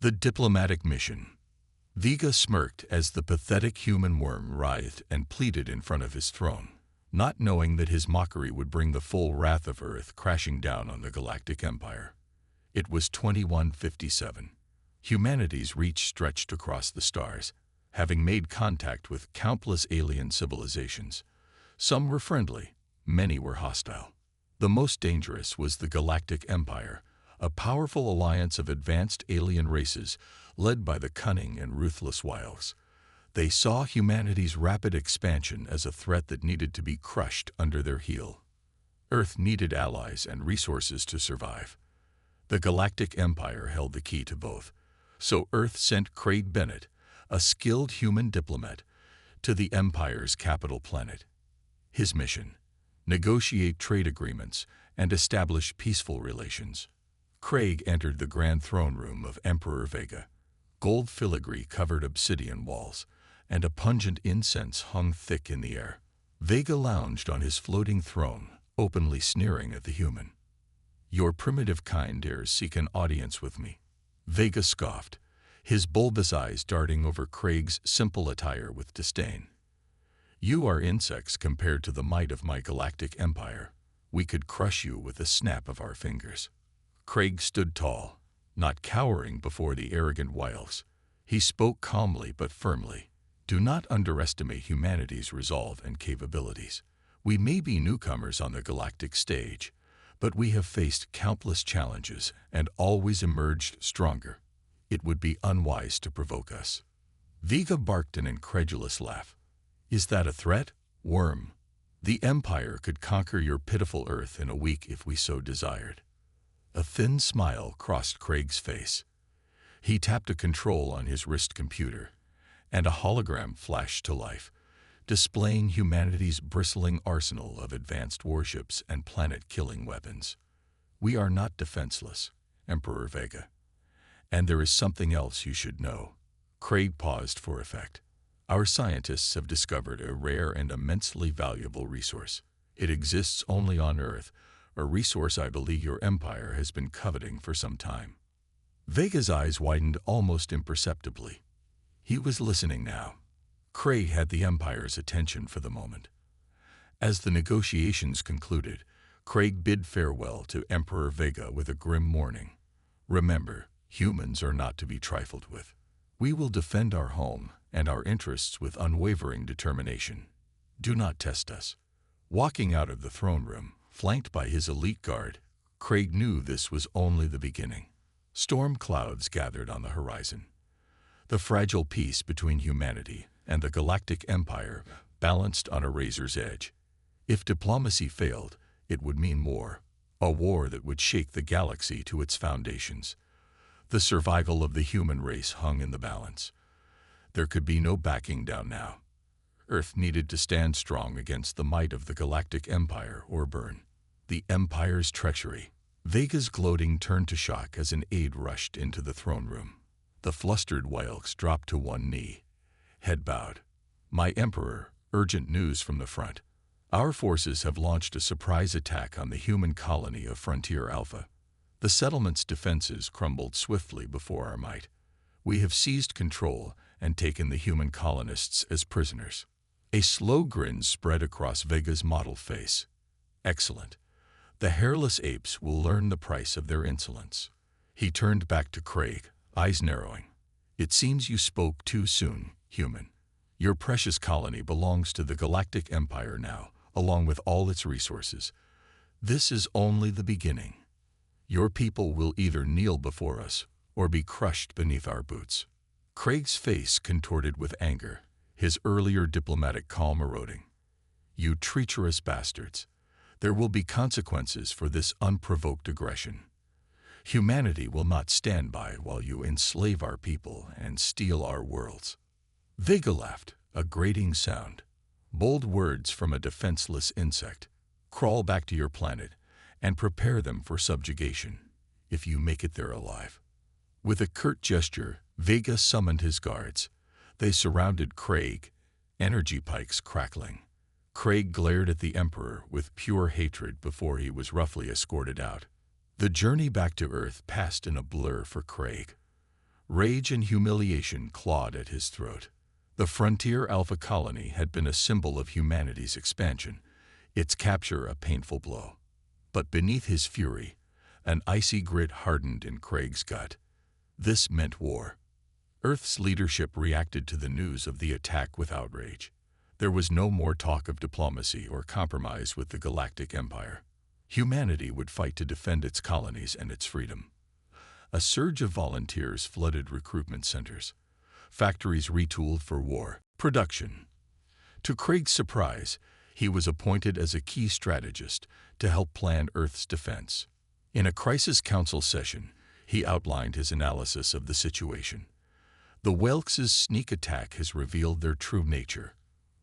The diplomatic mission. Vega smirked as the pathetic human worm writhed and pleaded in front of his throne, not knowing that his mockery would bring the full wrath of Earth crashing down on the Galactic Empire. It was 2157. Humanity's reach stretched across the stars, having made contact with countless alien civilizations. Some were friendly, many were hostile. The most dangerous was the Galactic Empire, a powerful alliance of advanced alien races led by the cunning and ruthless Wilds. They saw humanity's rapid expansion as a threat that needed to be crushed under their heel. Earth needed allies and resources to survive. The Galactic Empire held the key to both, so Earth sent Craig Bennett, a skilled human diplomat, to the Empire's capital planet. His mission: negotiate trade agreements and establish peaceful relations. Craig entered the grand throne room of Emperor Vega. Gold filigree covered obsidian walls, and a pungent incense hung thick in the air. Vega lounged on his floating throne, openly sneering at the human. "Your primitive kind dares seek an audience with me." Vega scoffed, his bulbous eyes darting over Craig's simple attire with disdain. "You are insects compared to the might of my galactic empire. We could crush you with a snap of our fingers." Craig stood tall, not cowering before the arrogant Wilds. He spoke calmly but firmly. "Do not underestimate humanity's resolve and capabilities. We may be newcomers on the galactic stage, but we have faced countless challenges and always emerged stronger. It would be unwise to provoke us." Vega barked an incredulous laugh. "Is that a threat, worm? The Empire could conquer your pitiful Earth in a week if we so desired." A thin smile crossed Craig's face. He tapped a control on his wrist computer, and a hologram flashed to life, displaying humanity's bristling arsenal of advanced warships and planet-killing weapons. "We are not defenseless, Emperor Vega. And there is something else you should know." Craig paused for effect. "Our scientists have discovered a rare and immensely valuable resource. It exists only on Earth, a resource I believe your empire has been coveting for some time." Vega's eyes widened almost imperceptibly. He was listening now. Craig had the Empire's attention for the moment. As the negotiations concluded, Craig bid farewell to Emperor Vega with a grim warning. "Remember, humans are not to be trifled with. We will defend our home and our interests with unwavering determination. Do not test us." Walking out of the throne room, flanked by his elite guard, Craig knew this was only the beginning. Storm clouds gathered on the horizon. The fragile peace between humanity and the Galactic Empire balanced on a razor's edge. If diplomacy failed, it would mean war, a war that would shake the galaxy to its foundations. The survival of the human race hung in the balance. There could be no backing down now. Earth needed to stand strong against the might of the Galactic Empire or burn. The Empire's treachery. Vega's gloating turned to shock as an aide rushed into the throne room. The flustered Wilds dropped to one knee, head bowed. "My Emperor, urgent news from the front. Our forces have launched a surprise attack on the human colony of Frontier Alpha. The settlement's defenses crumbled swiftly before our might. We have seized control and taken the human colonists as prisoners." A slow grin spread across Vega's mottled face. "Excellent. The hairless apes will learn the price of their insolence." He turned back to Craig, eyes narrowing. "It seems you spoke too soon, human. Your precious colony belongs to the Galactic Empire now, along with all its resources. This is only the beginning. Your people will either kneel before us or be crushed beneath our boots." Craig's face contorted with anger, his earlier diplomatic calm eroding. "You treacherous bastards. There will be consequences for this unprovoked aggression. Humanity will not stand by while you enslave our people and steal our worlds." Vega laughed, a grating sound. "Bold words from a defenseless insect. Crawl back to your planet and prepare them for subjugation, if you make it there alive." With a curt gesture, Vega summoned his guards. They surrounded Craig, energy pikes crackling. Craig glared at the Emperor with pure hatred before he was roughly escorted out. The journey back to Earth passed in a blur for Craig. Rage and humiliation clawed at his throat. The Frontier Alpha Colony had been a symbol of humanity's expansion, its capture a painful blow. But beneath his fury, an icy grit hardened in Craig's gut. This meant war. Earth's leadership reacted to the news of the attack with outrage. There was no more talk of diplomacy or compromise with the Galactic Empire. Humanity would fight to defend its colonies and its freedom. A surge of volunteers flooded recruitment centers. Factories retooled for war. Production. To Craig's surprise, he was appointed as a key strategist to help plan Earth's defense. In a crisis council session, he outlined his analysis of the situation. The Welks' sneak attack has revealed their true nature.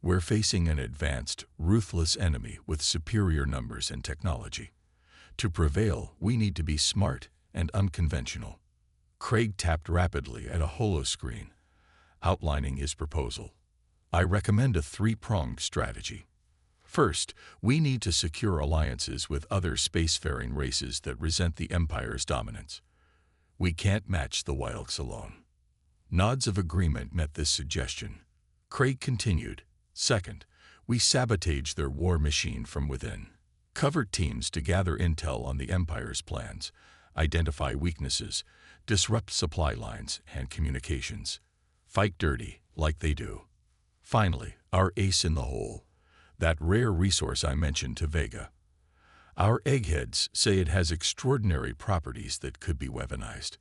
We're facing an advanced, ruthless enemy with superior numbers and technology. To prevail, we need to be smart and unconventional. Craig tapped rapidly at a holoscreen, outlining his proposal. I recommend a three-pronged strategy. First, we need to secure alliances with other spacefaring races that resent the Empire's dominance. We can't match the Welks alone. Nods of agreement met this suggestion. Craig continued. Second, we sabotage their war machine from within. Covert teams to gather intel on the Empire's plans, identify weaknesses, disrupt supply lines and communications. Fight dirty, like they do. Finally, our ace in the hole. That rare resource I mentioned to Vega. Our eggheads say it has extraordinary properties that could be weaponized.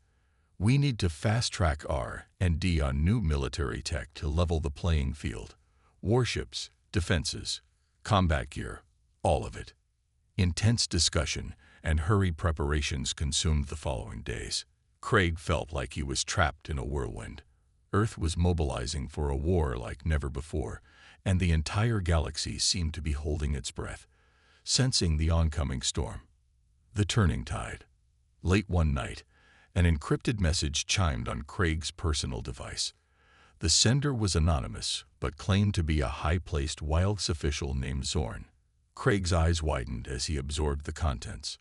We need to fast-track R&D on new military tech to level the playing field. Warships, defenses, combat gear, all of it. Intense discussion and hurried preparations consumed the following days. Craig felt like he was trapped in a whirlwind. Earth was mobilizing for a war like never before, and the entire galaxy seemed to be holding its breath, sensing the oncoming storm. The turning tide. Late one night, an encrypted message chimed on Craig's personal device. The sender was anonymous, but claimed to be a high-placed Wilds official named Zorn. Craig's eyes widened as he absorbed the contents.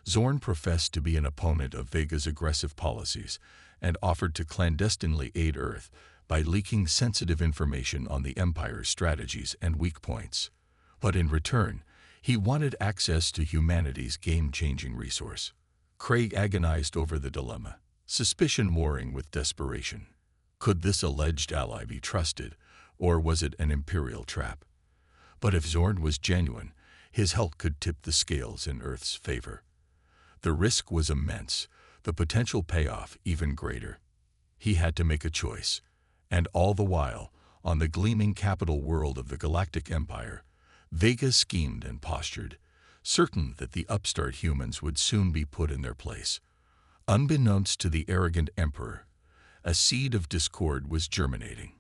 Zorn professed to be an opponent of Vega's aggressive policies and offered to clandestinely aid Earth by leaking sensitive information on the Empire's strategies and weak points. But in return, he wanted access to humanity's game-changing resource. Craig agonized over the dilemma, suspicion warring with desperation. Could this alleged ally be trusted, or was it an Imperial trap? But if Zorn was genuine, his help could tip the scales in Earth's favor. The risk was immense, the potential payoff even greater. He had to make a choice, and all the while, on the gleaming capital world of the Galactic Empire, Vega schemed and postured, certain that the upstart humans would soon be put in their place. Unbeknownst to the arrogant Emperor, a seed of discord was germinating.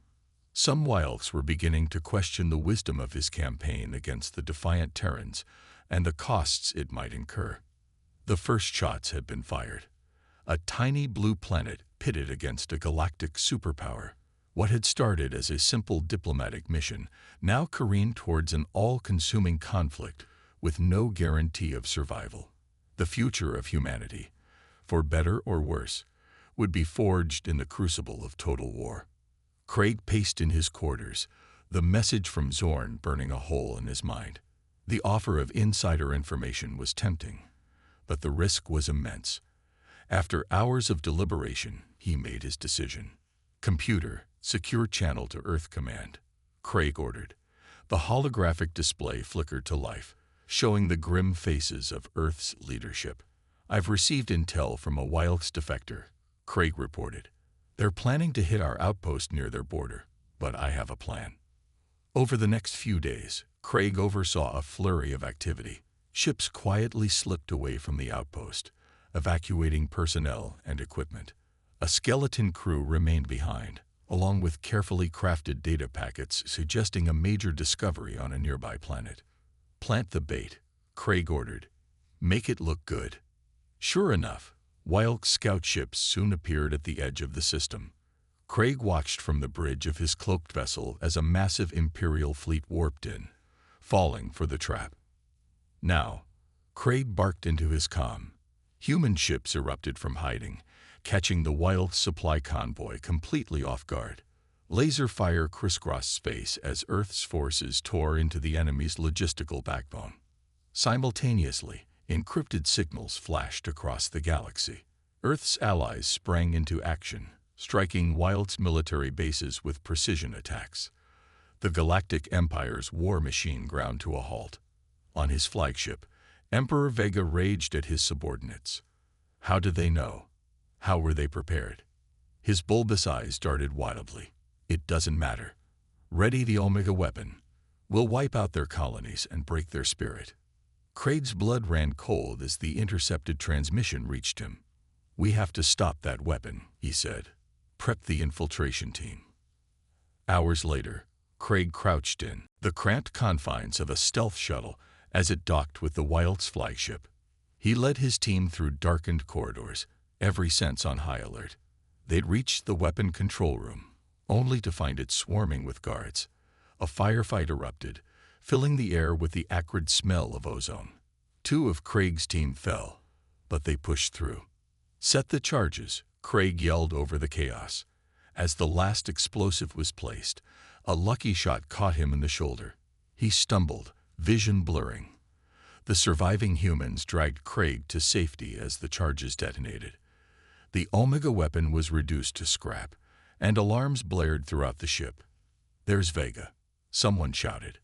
Some Wilds were beginning to question the wisdom of his campaign against the defiant Terrans and the costs it might incur. The first shots had been fired. A tiny blue planet pitted against a galactic superpower. What had started as a simple diplomatic mission now careened towards an all-consuming conflict with no guarantee of survival. The future of humanity, for better or worse, would be forged in the crucible of total war. Craig paced in his quarters, the message from Zorn burning a hole in his mind. The offer of insider information was tempting, but the risk was immense. After hours of deliberation, he made his decision. Computer, secure channel to Earth Command, Craig ordered. The holographic display flickered to life, showing the grim faces of Earth's leadership. I've received intel from a Wilds defector, Craig reported. They're planning to hit our outpost near their border, but I have a plan. Over the next few days, Craig oversaw a flurry of activity. Ships quietly slipped away from the outpost, evacuating personnel and equipment. A skeleton crew remained behind, along with carefully crafted data packets suggesting a major discovery on a nearby planet. Plant the bait, Craig ordered. Make it look good. Sure enough, Wild scout ships soon appeared at the edge of the system. Craig watched from the bridge of his cloaked vessel as a massive Imperial fleet warped in, falling for the trap. Now, Craig barked into his comm. Human ships erupted from hiding, catching the wild supply convoy completely off guard. Laser fire crisscrossed space as Earth's forces tore into the enemy's logistical backbone. Simultaneously, encrypted signals flashed across the galaxy. Earth's allies sprang into action, striking Wild's military bases with precision attacks. The Galactic Empire's war machine ground to a halt. On his flagship, Emperor Vega raged at his subordinates. How did they know? How were they prepared? His bulbous eyes darted wildly. It doesn't matter. Ready the Omega weapon. We'll wipe out their colonies and break their spirit. Craig's blood ran cold as the intercepted transmission reached him. We have to stop that weapon, he said. Prep the infiltration team. Hours later, Craig crouched in the cramped confines of a stealth shuttle as it docked with the Wild's flagship. He led his team through darkened corridors, every sense on high alert. They'd reached the weapon control room, only to find it swarming with guards. A firefight erupted, filling the air with the acrid smell of ozone. 2 of Craig's team fell, but they pushed through. Set the charges, Craig yelled over the chaos. As the last explosive was placed, a lucky shot caught him in the shoulder. He stumbled, vision blurring. The surviving humans dragged Craig to safety as the charges detonated. The Omega weapon was reduced to scrap, and alarms blared throughout the ship. There's Vega, someone shouted.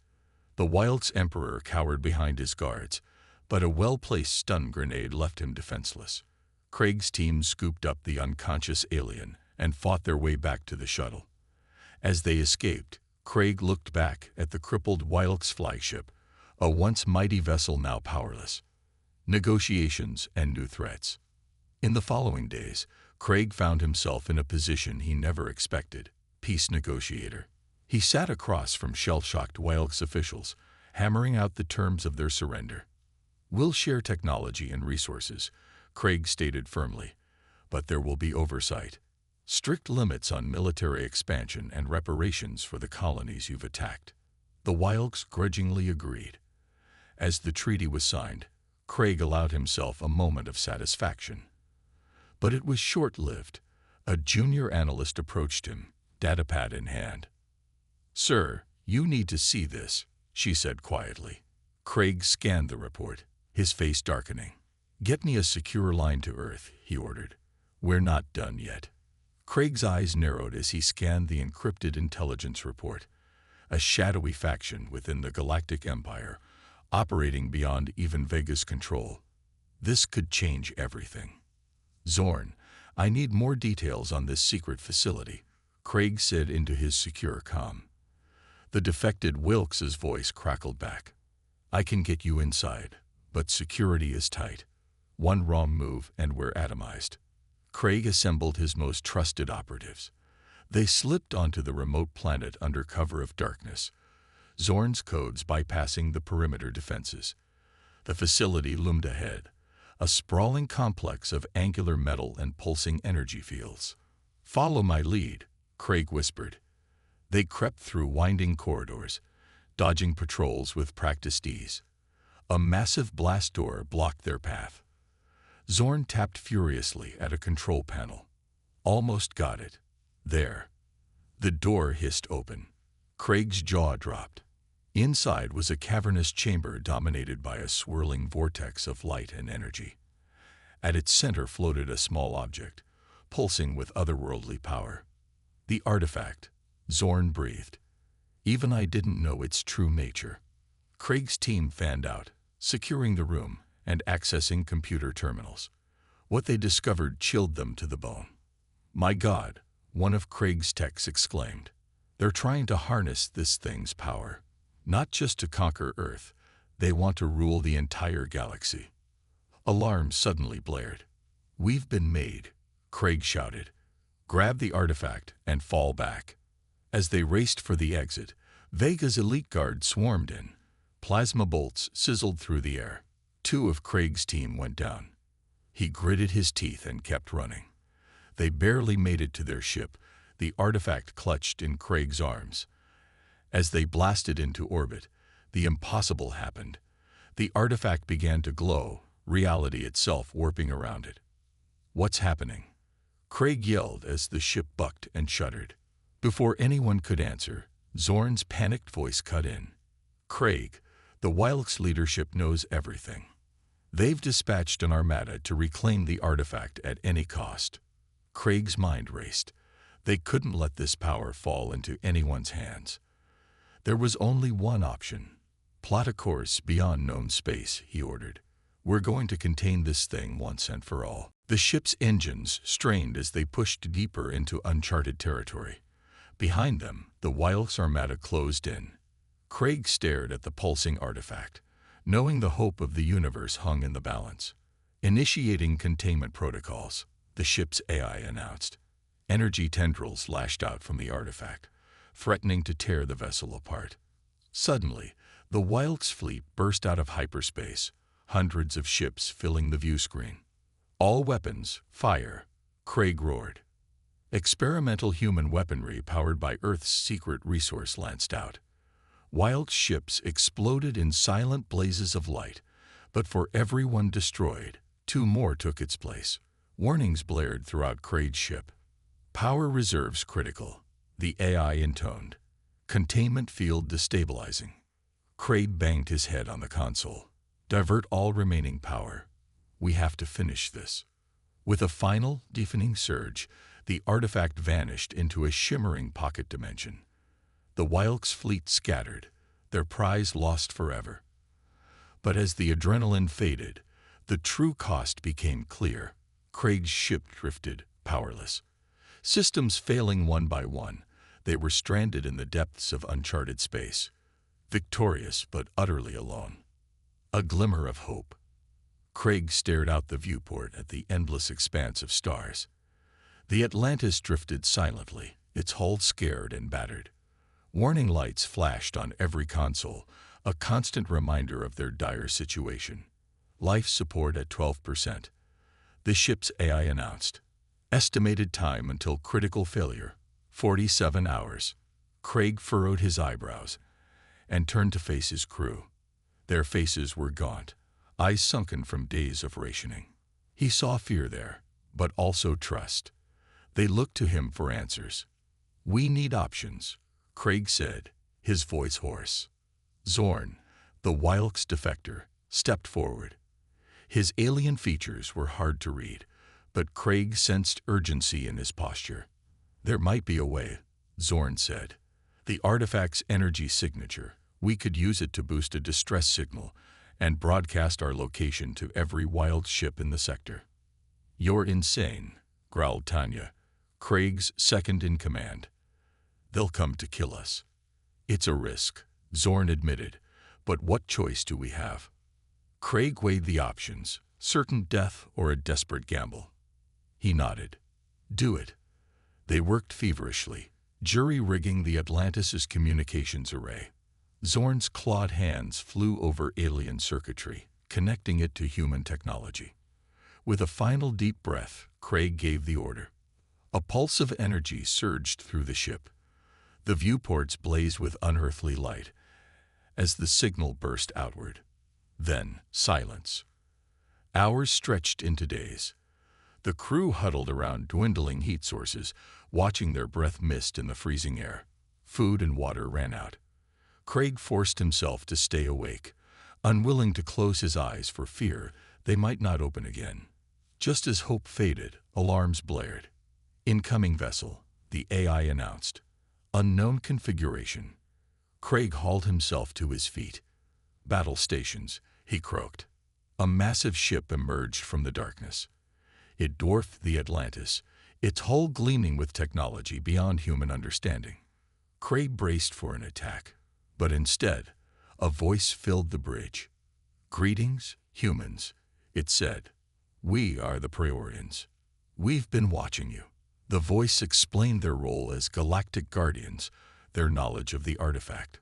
The Wild's Emperor cowered behind his guards, but a well-placed stun grenade left him defenseless. Craig's team scooped up the unconscious alien and fought their way back to the shuttle. As they escaped, Craig looked back at the crippled Wild's flagship, a once mighty vessel now powerless. Negotiations and new threats. In the following days, Craig found himself in a position he never expected, peace negotiator. He sat across from shell-shocked Wild's officials, hammering out the terms of their surrender. We'll share technology and resources, Craig stated firmly, but there will be oversight. Strict limits on military expansion and reparations for the colonies you've attacked. The Wilds grudgingly agreed. As the treaty was signed, Craig allowed himself a moment of satisfaction. But it was short-lived. A junior analyst approached him, datapad in hand. "Sir, you need to see this," she said quietly. Craig scanned the report, his face darkening. "Get me a secure line to Earth," he ordered. "We're not done yet." Craig's eyes narrowed as he scanned the encrypted intelligence report. A shadowy faction within the Galactic Empire, operating beyond even Vega's control. This could change everything. "Zorn, I need more details on this secret facility," Craig said into his secure comm. The defected Wilkes's voice crackled back. "I can get you inside, but security is tight. One wrong move and we're atomized." Craig assembled his most trusted operatives. They slipped onto the remote planet under cover of darkness, Zorn's codes bypassing the perimeter defenses. The facility loomed ahead, a sprawling complex of angular metal and pulsing energy fields. "Follow my lead," Craig whispered. They crept through winding corridors, dodging patrols with practiced ease. A massive blast door blocked their path. Zorn tapped furiously at a control panel. "Almost got it. There." The door hissed open. Craig's jaw dropped. Inside was a cavernous chamber dominated by a swirling vortex of light and energy. At its center floated a small object, pulsing with otherworldly power. "The artifact," Zorn breathed. "Even I didn't know its true nature." Craig's team fanned out, securing the room and accessing computer terminals. What they discovered chilled them to the bone. "My God," one of Craig's techs exclaimed. "They're trying to harness this thing's power. Not just to conquer Earth, they want to rule the entire galaxy." Alarms suddenly blared. "We've been made," Craig shouted. "Grab the artifact and fall back." As they raced for the exit, Vega's elite guard swarmed in. Plasma bolts sizzled through the air. 2 of Craig's team went down. He gritted his teeth and kept running. They barely made it to their ship, the artifact clutched in Craig's arms. As they blasted into orbit, the impossible happened. The artifact began to glow, reality itself warping around it. "What's happening?" Craig yelled as the ship bucked and shuddered. Before anyone could answer, Zorn's panicked voice cut in. "Craig, the Wilkes leadership knows everything. They've dispatched an armada to reclaim the artifact at any cost." Craig's mind raced. They couldn't let this power fall into anyone's hands. There was only one option. "Plot a course beyond known space," he ordered. "We're going to contain this thing once and for all." The ship's engines strained as they pushed deeper into uncharted territory. Behind them, the Wilkes armada closed in. Craig stared at the pulsing artifact, knowing the hope of the universe hung in the balance. Initiating containment protocols, the ship's AI announced. Energy tendrils lashed out from the artifact, threatening to tear the vessel apart. Suddenly, the Wilkes fleet burst out of hyperspace, hundreds of ships filling the view screen. "All weapons, fire," Craig roared. Experimental human weaponry powered by Earth's secret resource lanced out. Wilkes ships exploded in silent blazes of light, but for every one destroyed, two more took its place. Warnings blared throughout Craig's ship. "Power reserves critical," the AI intoned. "Containment field destabilizing." Craig banged his head on the console. "Divert all remaining power. We have to finish this." With a final, deafening surge, the artifact vanished into a shimmering pocket dimension. The Wilkes fleet scattered, their prize lost forever. But as the adrenaline faded, the true cost became clear. Craig's ship drifted, powerless. Systems failing one by one, they were stranded in the depths of uncharted space, victorious but utterly alone. A glimmer of hope. Craig stared out the viewport at the endless expanse of stars. The Atlantis drifted silently, its hull scared and battered. Warning lights flashed on every console, a constant reminder of their dire situation. Life support at 12%. The ship's AI announced. Estimated time until critical failure, 47 hours. Craig furrowed his eyebrows and turned to face his crew. Their faces were gaunt, eyes sunken from days of rationing. He saw fear there, but also trust. They looked to him for answers. "We need options," Craig said, his voice hoarse. Zorn, the Wilkes defector, stepped forward. His alien features were hard to read, but Craig sensed urgency in his posture. "There might be a way," Zorn said. "The artifact's energy signature. We could use it to boost a distress signal and broadcast our location to every wild ship in the sector." "You're insane," growled Tanya, Craig's second-in-command. "They'll come to kill us." "It's a risk," Zorn admitted, "but what choice do we have?" Craig weighed the options, certain death or a desperate gamble. He nodded. "Do it." They worked feverishly, jury-rigging the Atlantis' communications array. Zorn's clawed hands flew over alien circuitry, connecting it to human technology. With a final deep breath, Craig gave the order. A pulse of energy surged through the ship. The viewports blazed with unearthly light as the signal burst outward. Then, silence. Hours stretched into days. The crew huddled around dwindling heat sources, watching their breath mist in the freezing air. Food and water ran out. Craig forced himself to stay awake, unwilling to close his eyes for fear they might not open again. Just as hope faded, alarms blared. "Incoming vessel," the AI announced. "Unknown configuration." Craig hauled himself to his feet. "Battle stations," he croaked. A massive ship emerged from the darkness. It dwarfed the Atlantis, its hull gleaming with technology beyond human understanding. Craig braced for an attack, but instead, a voice filled the bridge. "Greetings, humans," it said. "We are the Praetorians. We've been watching you." The voice explained their role as Galactic Guardians, their knowledge of the artifact.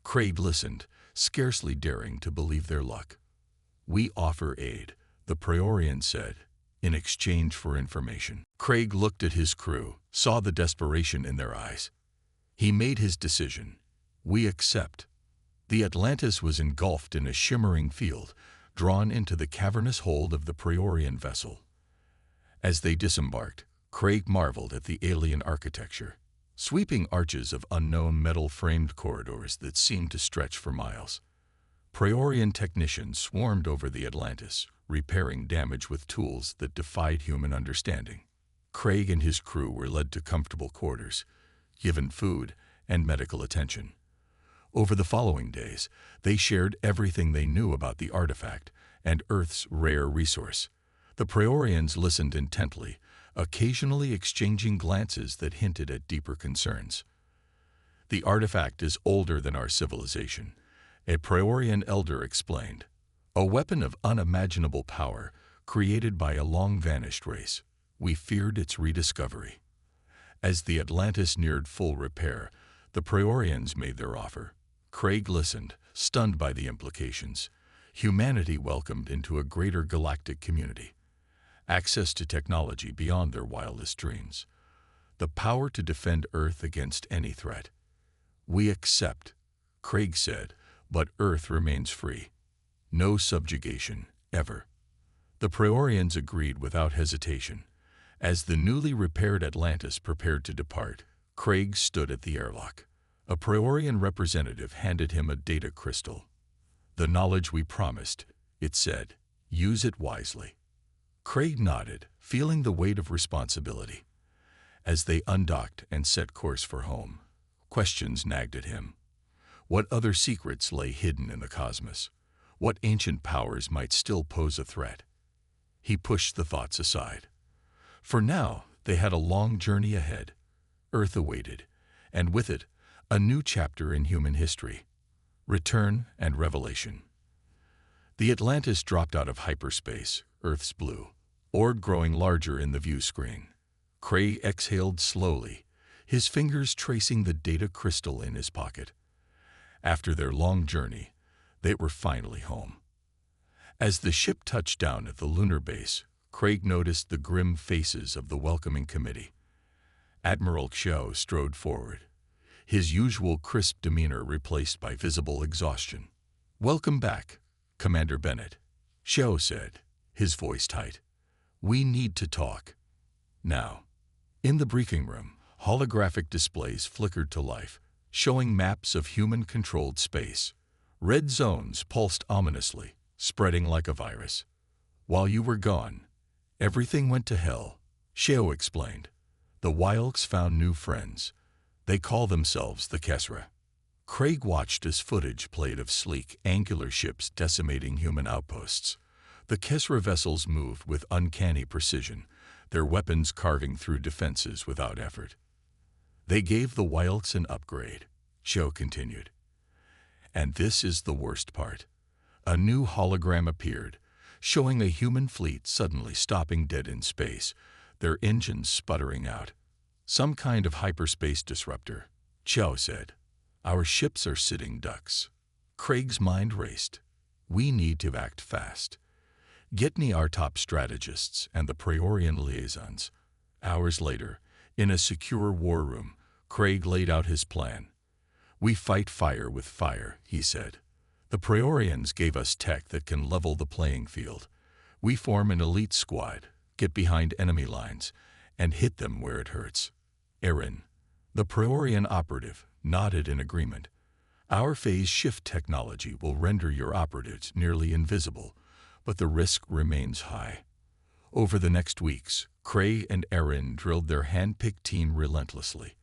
Craig listened, scarcely daring to believe their luck. "We offer aid," the Praetorian said, "in exchange for information." Craig looked at his crew, saw the desperation in their eyes. He made his decision. "We accept." The Atlantis was engulfed in a shimmering field, drawn into the cavernous hold of the Praetorian vessel. As they disembarked, Craig marveled at the alien architecture, sweeping arches of unknown metal-framed corridors that seemed to stretch for miles. Praetorian technicians swarmed over the Atlantis, repairing damage with tools that defied human understanding. Craig and his crew were led to comfortable quarters, given food and medical attention. Over the following days, they shared everything they knew about the artifact and Earth's rare resource. The Praetorians listened intently, occasionally exchanging glances that hinted at deeper concerns. "The artifact is older than our civilization," a Praetorian elder explained. "A weapon of unimaginable power, created by a long-vanished race. We feared its rediscovery." As the Atlantis neared full repair, the Praetorians made their offer. Craig listened, stunned by the implications. Humanity welcomed into a greater galactic community. Access to technology beyond their wildest dreams. The power to defend Earth against any threat. "We accept," Craig said, "but Earth remains free. No subjugation, ever." The Praetorians agreed without hesitation. As the newly repaired Atlantis prepared to depart, Craig stood at the airlock. A Praetorian representative handed him a data crystal. "The knowledge we promised," it said. "Use it wisely." Craig nodded, feeling the weight of responsibility. As they undocked and set course for home, questions nagged at him. What other secrets lay hidden in the cosmos? What ancient powers might still pose a threat? He pushed the thoughts aside. For now, they had a long journey ahead. Earth awaited, and with it, a new chapter in human history. Return and revelation. The Atlantis dropped out of hyperspace, Earth's blue, orb growing larger in the view screen. Craig exhaled slowly, his fingers tracing the data crystal in his pocket. After their long journey, they were finally home. As the ship touched down at the lunar base, Craig noticed the grim faces of the welcoming committee. Admiral Xiao strode forward, his usual crisp demeanor replaced by visible exhaustion. "Welcome back, Commander Bennett," Xiao said, his voice tight. "We need to talk. Now." In the briefing room, holographic displays flickered to life, showing maps of human-controlled space. Red zones pulsed ominously, spreading like a virus. "While you were gone, everything went to hell," Xiao explained. "The Wilds found new friends. They call themselves the Kesra." Craig watched as footage played of sleek, angular ships decimating human outposts. The Kesra vessels moved with uncanny precision, their weapons carving through defenses without effort. "They gave the Wilds an upgrade," Xiao continued. "And this is the worst part." A new hologram appeared, showing a human fleet suddenly stopping dead in space, their engines sputtering out. "Some kind of hyperspace disruptor," Xiao said. "Our ships are sitting ducks." Craig's mind raced. "We need to act fast. Get me our top strategists and the Praetorian liaisons." Hours later, in a secure war room, Craig laid out his plan. "We fight fire with fire," he said. "The Praetorians gave us tech that can level the playing field. We form an elite squad, get behind enemy lines, and hit them where it hurts." Erin, the Praetorian operative, nodded in agreement. "Our phase shift technology will render your operatives nearly invisible, but the risk remains high." Over the next weeks, Craig and Erin drilled their hand-picked team relentlessly.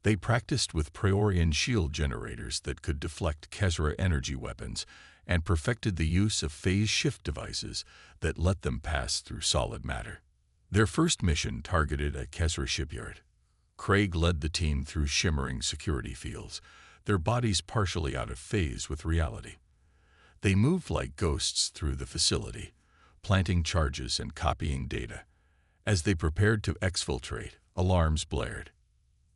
They practiced with Praetorian shield generators that could deflect Kesra energy weapons and perfected the use of phase shift devices that let them pass through solid matter. Their first mission targeted a Kesra shipyard. Craig led the team through shimmering security fields, their bodies partially out of phase with reality. They moved like ghosts through the facility, planting charges and copying data. As they prepared to exfiltrate, alarms blared.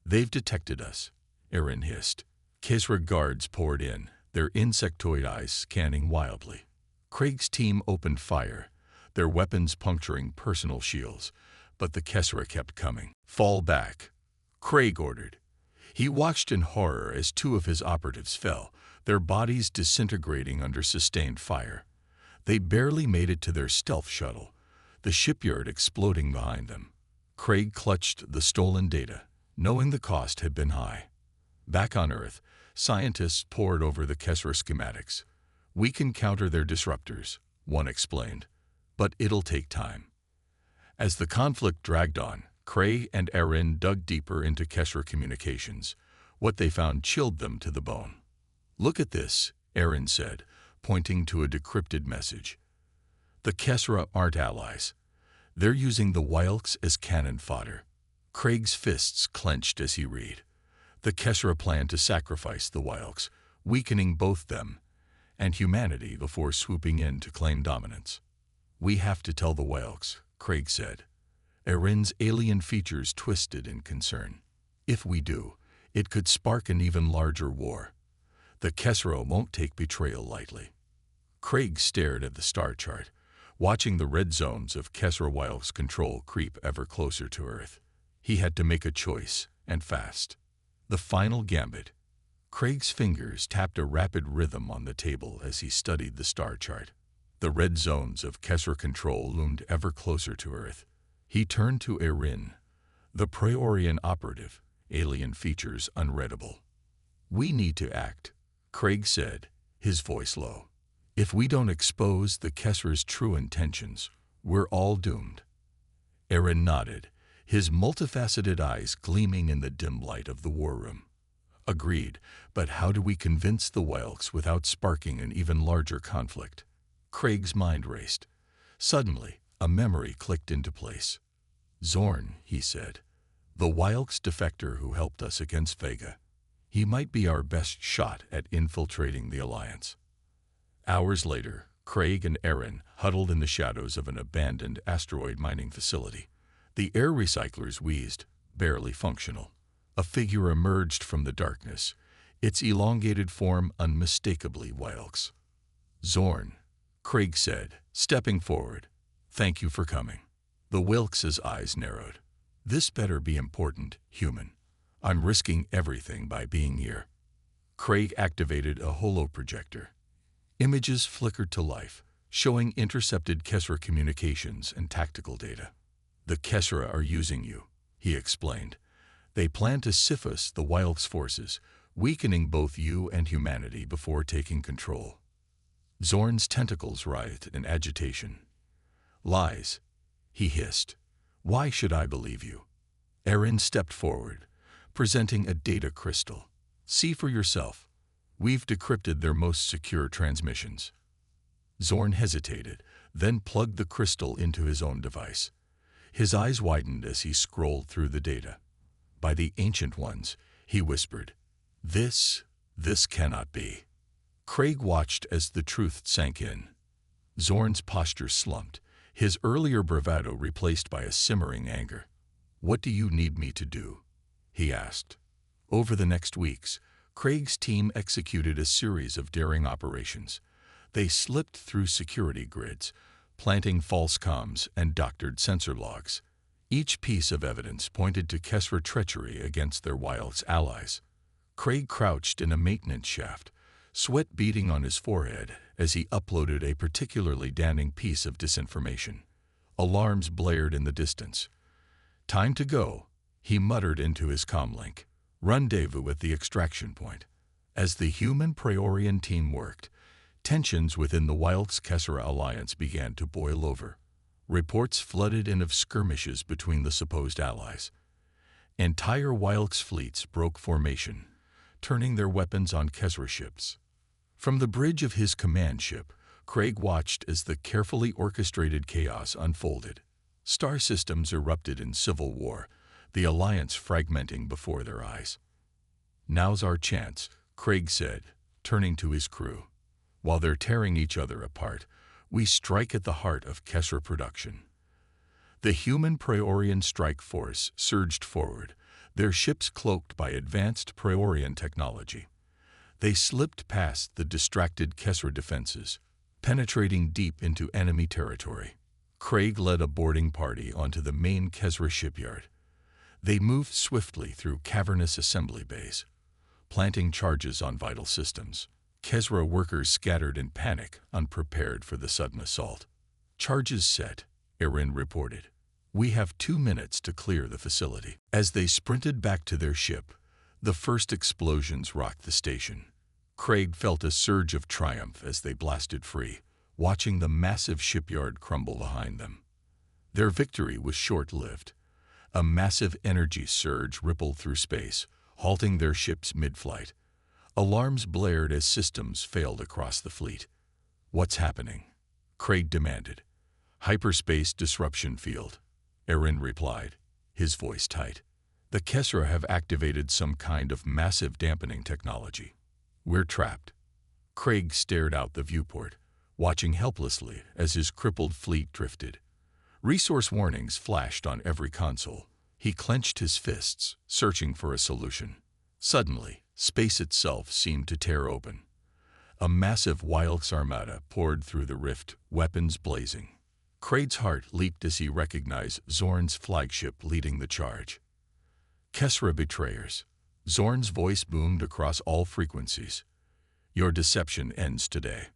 "They've detected us," Erin hissed. Kesra guards poured in, their insectoid eyes scanning wildly. Craig's team opened fire, their weapons puncturing personal shields, but the Kesra kept coming. "Fall back," Craig ordered. He watched in horror as two of his operatives fell, their bodies disintegrating under sustained fire. They barely made it to their stealth shuttle, the shipyard exploding behind them. Craig clutched the stolen data, knowing the cost had been high. Back on Earth, scientists pored over the Kesra schematics. "We can counter their disruptors," one explained, "but it'll take time." As the conflict dragged on, Craig and Erin dug deeper into Kesra communications. What they found chilled them to the bone. "Look at this," Erin said, pointing to a decrypted message. "The Kesra aren't allies. They're using the Wilks as cannon fodder." Craig's fists clenched as he read. The Kesra plan to sacrifice the Wilks, weakening both them and humanity before swooping in to claim dominance. "We have to tell the Wilks," Craig said. Erin's alien features twisted in concern. "If we do, it could spark an even larger war. The Kesra won't take betrayal lightly." Craig stared at the star chart, watching the red zones of Kesra Wilks' control creep ever closer to Earth. He had to make a choice, and fast. The final gambit. Craig's fingers tapped a rapid rhythm on the table as he studied the star chart. The red zones of Kesra control loomed ever closer to Earth. He turned to Erin, the Praetorian operative, alien features unreadable. "We need to act," Craig said, his voice low. "If we don't expose the Kesra's true intentions, we're all doomed." Erin nodded, his multifaceted eyes gleaming in the dim light of the war room. "Agreed, but how do we convince the Wilks without sparking an even larger conflict?" Craig's mind raced. Suddenly, a memory clicked into place. "Zorn," he said, "the Wilks defector who helped us against Vega. He might be our best shot at infiltrating the Alliance." Hours later, Craig and Erin huddled in the shadows of an abandoned asteroid mining facility. The air recyclers wheezed, barely functional. A figure emerged from the darkness, its elongated form unmistakably Wilks. "Zorn," Craig said, stepping forward. "Thank you for coming." The Wilks' eyes narrowed. "This better be important, human. I'm risking everything by being here." Craig activated a holoprojector. Images flickered to life, showing intercepted Kesra communications and tactical data. "The Kesra are using you," he explained. "They plan to syphus the Wilks' forces, weakening both you and humanity before taking control." Zorn's tentacles writhed in agitation. "Lies," he hissed. "Why should I believe you?" Erin stepped forward, presenting a data crystal. "See for yourself. We've decrypted their most secure transmissions." Zorn hesitated, then plugged the crystal into his own device. His eyes widened as he scrolled through the data. "By the Ancient Ones," he whispered. This cannot be." Craig watched as the truth sank in. Zorn's posture slumped, his earlier bravado replaced by a simmering anger. "What do you need me to do?" he asked. Over the next weeks, Craig's team executed a series of daring operations. They slipped through security grids, planting false comms and doctored sensor logs. Each piece of evidence pointed to Kesra treachery against their Wilds allies. Craig crouched in a maintenance shaft, sweat beading on his forehead as he uploaded a particularly damning piece of disinformation. Alarms blared in the distance. "Time to go," he muttered into his comlink. "Rendezvous at the extraction point." As the human Praetorian team worked, tensions within the Wilds-Kesra alliance began to boil over. Reports flooded in of skirmishes between the supposed allies. Entire Wilds fleets broke formation, turning their weapons on Kesra ships. From the bridge of his command ship, Craig watched as the carefully orchestrated chaos unfolded. Star systems erupted in civil war, the alliance fragmenting before their eyes. "Now's our chance," Craig said, turning to his crew. "While they're tearing each other apart, we strike at the heart of Kesra production." The human Praetorian strike force surged forward, their ships cloaked by advanced Praetorian technology. They slipped past the distracted Kesra defenses, penetrating deep into enemy territory. Craig led a boarding party onto the main Kesra shipyard. They moved swiftly through cavernous assembly bays, planting charges on vital systems. Kesra workers scattered in panic, unprepared for the sudden assault. "Charges set," Erin reported. We have 2 minutes to clear the facility. As they sprinted back to their ship, the first explosions rocked the station. Craig felt a surge of triumph as they blasted free, watching the massive shipyard crumble behind them. Their victory was short-lived. A massive energy surge rippled through space, halting their ships mid-flight. Alarms blared as systems failed across the fleet. "What's happening?" Craig demanded. "Hyperspace disruption field," Erin replied, his voice tight. "The Kesra have activated some kind of massive dampening technology. We're trapped." Craig stared out the viewport, watching helplessly as his crippled fleet drifted. Resource warnings flashed on every console. He clenched his fists, searching for a solution. Suddenly, space itself seemed to tear open. A massive Wilds armada poured through the rift, weapons blazing. Craig's heart leaped as he recognized Zorn's flagship leading the charge. "Kesra betrayers," Zorn's voice boomed across all frequencies. "Your deception ends today."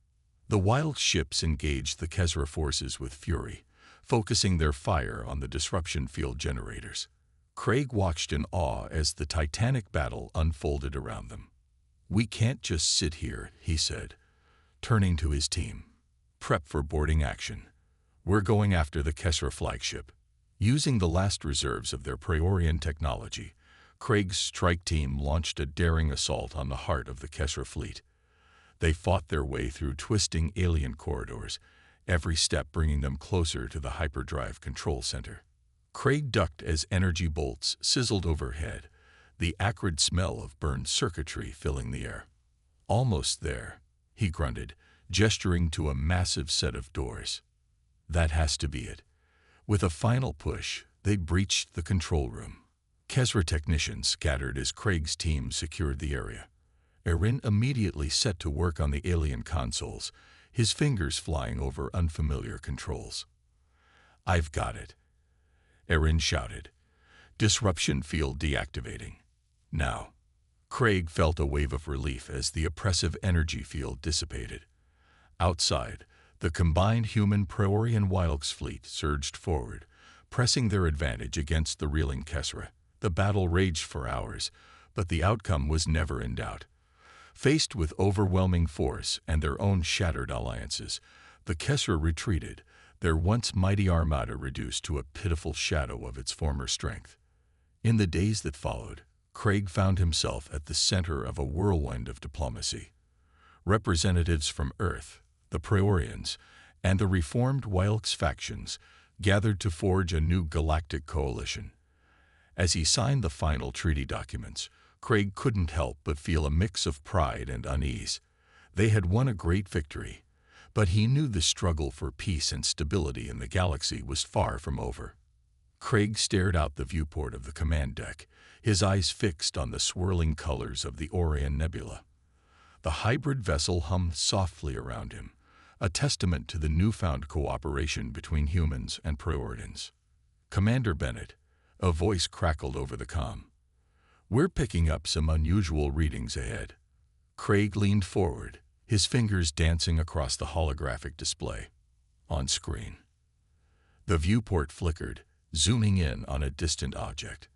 The Wild ships engaged the Kesra forces with fury, focusing their fire on the disruption field generators. Craig watched in awe as the titanic battle unfolded around them. "We can't just sit here," he said, turning to his team. "Prep for boarding action. We're going after the Kesra flagship." Using the last reserves of their Praetorian technology, Craig's strike team launched a daring assault on the heart of the Kesra fleet. They fought their way through twisting alien corridors, every step bringing them closer to the hyperdrive control center. Craig ducked as energy bolts sizzled overhead, the acrid smell of burned circuitry filling the air. "Almost there," he grunted, gesturing to a massive set of doors. "That has to be it." With a final push, they breached the control room. Kesra technicians scattered as Craig's team secured the area. Erin immediately set to work on the alien consoles, his fingers flying over unfamiliar controls. "I've got it," Erin shouted. "Disruption field deactivating. Now." Craig felt a wave of relief as the oppressive energy field dissipated. Outside, the combined human Praetorian Wilds fleet surged forward, pressing their advantage against the reeling Kesra. The battle raged for hours, but the outcome was never in doubt. Faced with overwhelming force and their own shattered alliances, the Kesra retreated, their once mighty armada reduced to a pitiful shadow of its former strength. In the days that followed, Craig found himself at the center of a whirlwind of diplomacy. Representatives from Earth, the Praetorians, and the reformed Wilds factions gathered to forge a new galactic coalition. As he signed the final treaty documents, Craig couldn't help but feel a mix of pride and unease. They had won a great victory, but he knew the struggle for peace and stability in the galaxy was far from over. Craig stared out the viewport of the command deck, his eyes fixed on the swirling colors of the Orion Nebula. The hybrid vessel hummed softly around him, a testament to the newfound cooperation between humans and Praetorians. "Commander Bennett," a voice crackled over the comm. "We're picking up some unusual readings ahead." Craig leaned forward, his fingers dancing across the holographic display. On screen, the viewport flickered, zooming in on a distant object.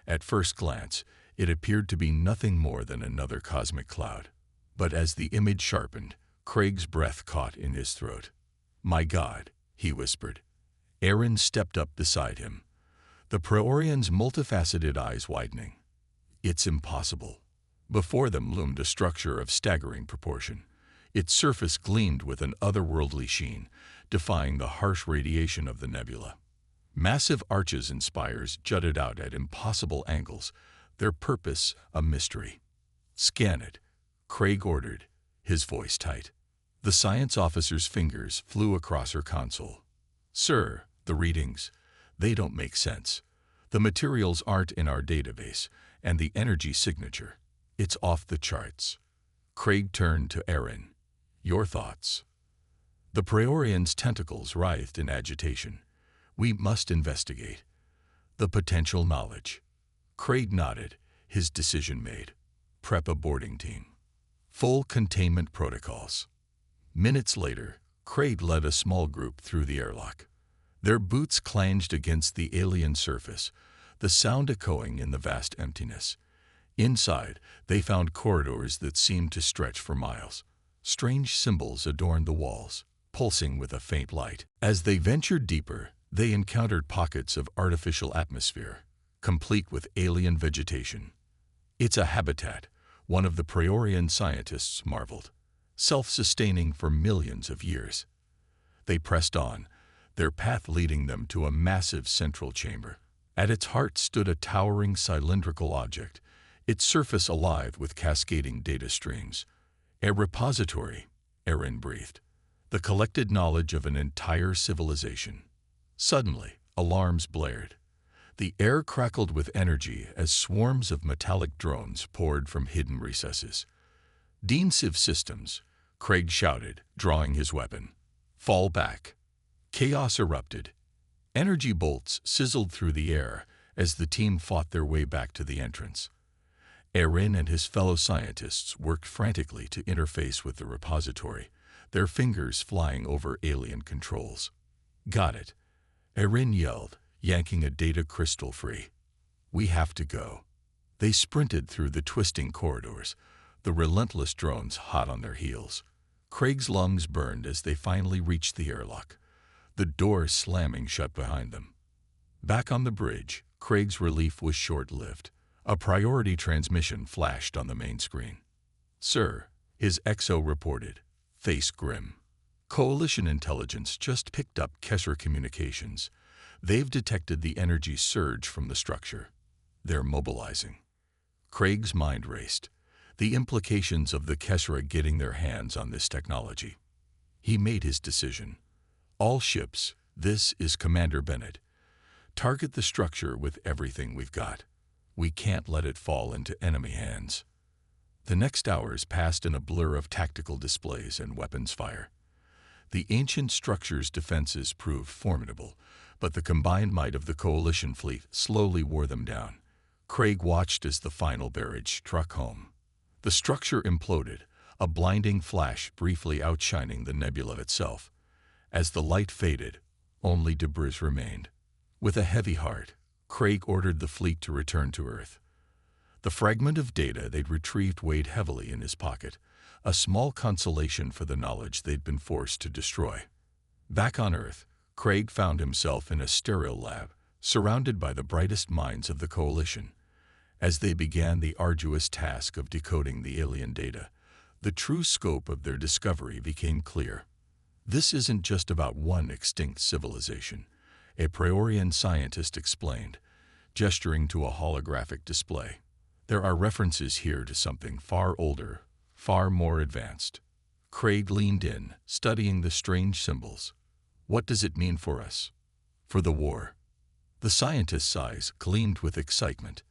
At first glance, it appeared to be nothing more than another cosmic cloud. But as the image sharpened, Craig's breath caught in his throat. "My God," he whispered. Erin stepped up beside him, the Praetorian's multifaceted eyes widening. "It's impossible." Before them loomed a structure of staggering proportion. Its surface gleamed with an otherworldly sheen, defying the harsh radiation of the nebula. Massive arches and spires jutted out at impossible angles, their purpose a mystery. "Scan it," Craig ordered, his voice tight. The science officer's fingers flew across her console. "Sir, the readings, they don't make sense. The materials aren't in our database, and the energy signature, it's off the charts." Craig turned to Erin. "Your thoughts?" The Praetorian's tentacles writhed in agitation. "We must investigate. The potential knowledge." Craig nodded, his decision made. Prep a boarding team. Full containment protocols. Minutes later, Craig led a small group through the airlock. Their boots clanged against the alien surface, the sound echoing in the vast emptiness. Inside, they found corridors that seemed to stretch for miles. Strange symbols adorned the walls, pulsing with a faint light. As they ventured deeper, they encountered pockets of artificial atmosphere, complete with alien vegetation. "It's a habitat," one of the Praetorian scientists marveled, "self-sustaining for millions of years." They pressed on, their path leading them to a massive central chamber. At its heart stood a towering cylindrical object, its surface alive with cascading data streams. "A repository," Erin breathed, "the collected knowledge of an entire civilization." Suddenly, alarms blared. The air crackled with energy as swarms of metallic drones poured from hidden recesses. "Defensive systems," Craig shouted, drawing his weapon. "Fall back." Chaos erupted. Energy bolts sizzled through the air as the team fought their way back to the entrance. Erin and his fellow scientists worked frantically to interface with the repository, their fingers flying over alien controls. "Got it," Erin yelled, yanking a data crystal free. "We have to go." They sprinted through the twisting corridors, the relentless drones hot on their heels. Craig's lungs burned as they finally reached the airlock, the door slamming shut behind them. Back on the bridge, Craig's relief was short-lived. A priority transmission flashed on the main screen. "Sir," his XO reported, face grim. "Coalition intelligence just picked up Kesser communications. They've detected the energy surge from the structure. They're mobilizing." Craig's mind raced. The implications of the Kesser getting their hands on this technology. He made his decision. "All ships, this is Commander Bennett. Target the structure with everything we've got. We can't let it fall into enemy hands." The next hours passed in a blur of tactical displays and weapons fire. The ancient structure's defenses proved formidable, but the combined might of the Coalition fleet slowly wore them down. Craig watched as the final barrage struck home. The structure imploded, a blinding flash briefly outshining the nebula itself. As the light faded, only debris remained. With a heavy heart, Craig ordered the fleet to return to Earth. The fragment of data they'd retrieved weighed heavily in his pocket, a small consolation for the knowledge they'd been forced to destroy. Back on Earth, Craig found himself in a sterile lab, surrounded by the brightest minds of the Coalition. As they began the arduous task of decoding the alien data, the true scope of their discovery became clear. "This isn't just about one extinct civilization," a Praetorian scientist explained, gesturing to a holographic display. "There are references here to something far older, far more advanced." Craig leaned in, studying the strange symbols. "What does it mean for us?" "For the war." The scientist's eyes gleamed with excitement.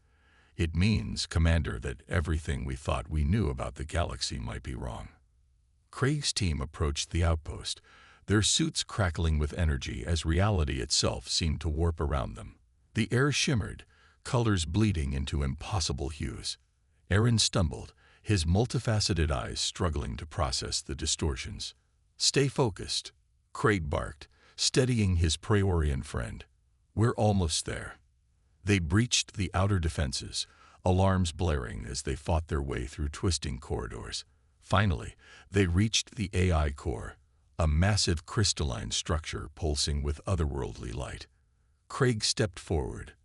"It means, Commander, that everything we thought we knew about the galaxy might be wrong." Craig's team approached the outpost, their suits crackling with energy as reality itself seemed to warp around them. The air shimmered, colors bleeding into impossible hues. Erin stumbled, his multifaceted eyes struggling to process the distortions. "Stay focused," Craig barked, steadying his Praetorian friend. "We're almost there." They breached the outer defenses, alarms blaring as they fought their way through twisting corridors. Finally, they reached the AI core, a massive crystalline structure pulsing with otherworldly light. Craig stepped forward,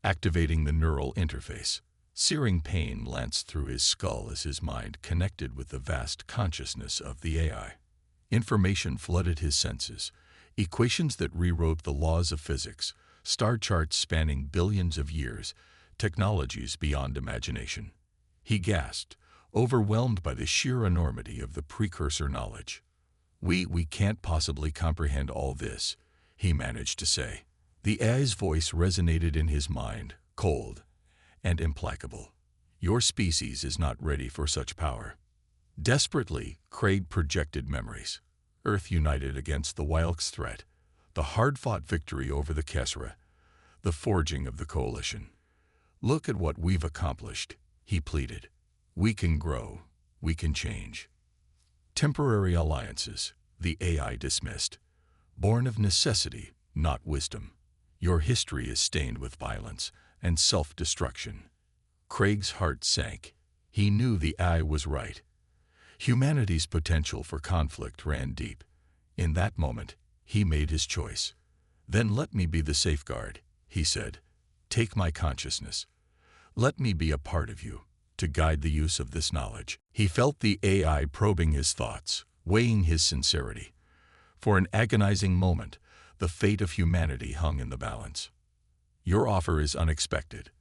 activating the neural interface. Searing pain lanced through his skull as his mind connected with the vast consciousness of the AI. Information flooded his senses, equations that rewrote the laws of physics, star charts spanning billions of years, technologies beyond imagination. He gasped, overwhelmed by the sheer enormity of the precursor knowledge. We can't possibly comprehend all this," he managed to say. The AI's voice resonated in his mind, cold and implacable. "Your species is not ready for such power." Desperately, Craig projected memories. Earth united against the Wilkes threat, the hard-fought victory over the Kesra, the forging of the Coalition. "Look at what we've accomplished," he pleaded. "We can grow. We can change." Temporary alliances, the AI dismissed. Born of necessity, not wisdom. Your history is stained with violence and self-destruction. Craig's heart sank. He knew the AI was right. Humanity's potential for conflict ran deep. In that moment, he made his choice. "Then let me be the safeguard," he said. "Take my consciousness. Let me be a part of you, to guide the use of this knowledge." He felt the AI probing his thoughts, weighing his sincerity. For an agonizing moment, the fate of humanity hung in the balance. "Your offer is unexpected."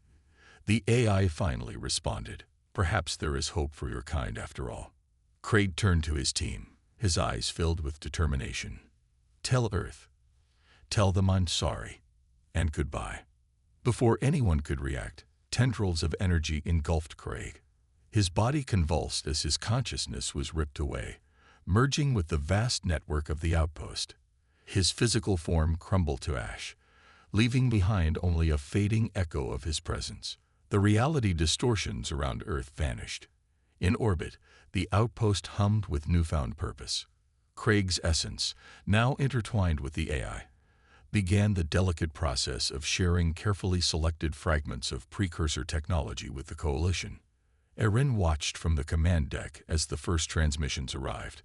The AI finally responded. "Perhaps there is hope for your kind after all." Craig turned to his team, his eyes filled with determination. "Tell Earth. Tell them I'm sorry. And goodbye." Before anyone could react, tendrils of energy engulfed Craig. His body convulsed as his consciousness was ripped away, merging with the vast network of the outpost. His physical form crumbled to ash, leaving behind only a fading echo of his presence. The reality distortions around Earth vanished. In orbit, the outpost hummed with newfound purpose. Craig's essence, now intertwined with the AI, began the delicate process of sharing carefully selected fragments of precursor technology with the Coalition. Erin watched from the command deck as the first transmissions arrived,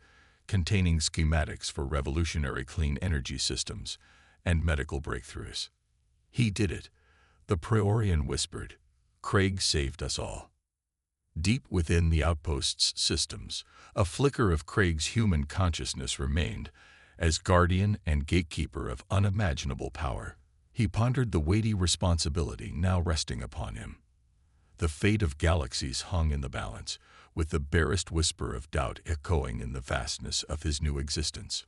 containing schematics for revolutionary clean energy systems and medical breakthroughs. "He did it," the Praetorian whispered. "Craig saved us all." Deep within the outpost's systems, a flicker of Craig's human consciousness remained. As guardian and gatekeeper of unimaginable power, he pondered the weighty responsibility now resting upon him. The fate of galaxies hung in the balance, with the barest whisper of doubt echoing in the vastness of his new existence.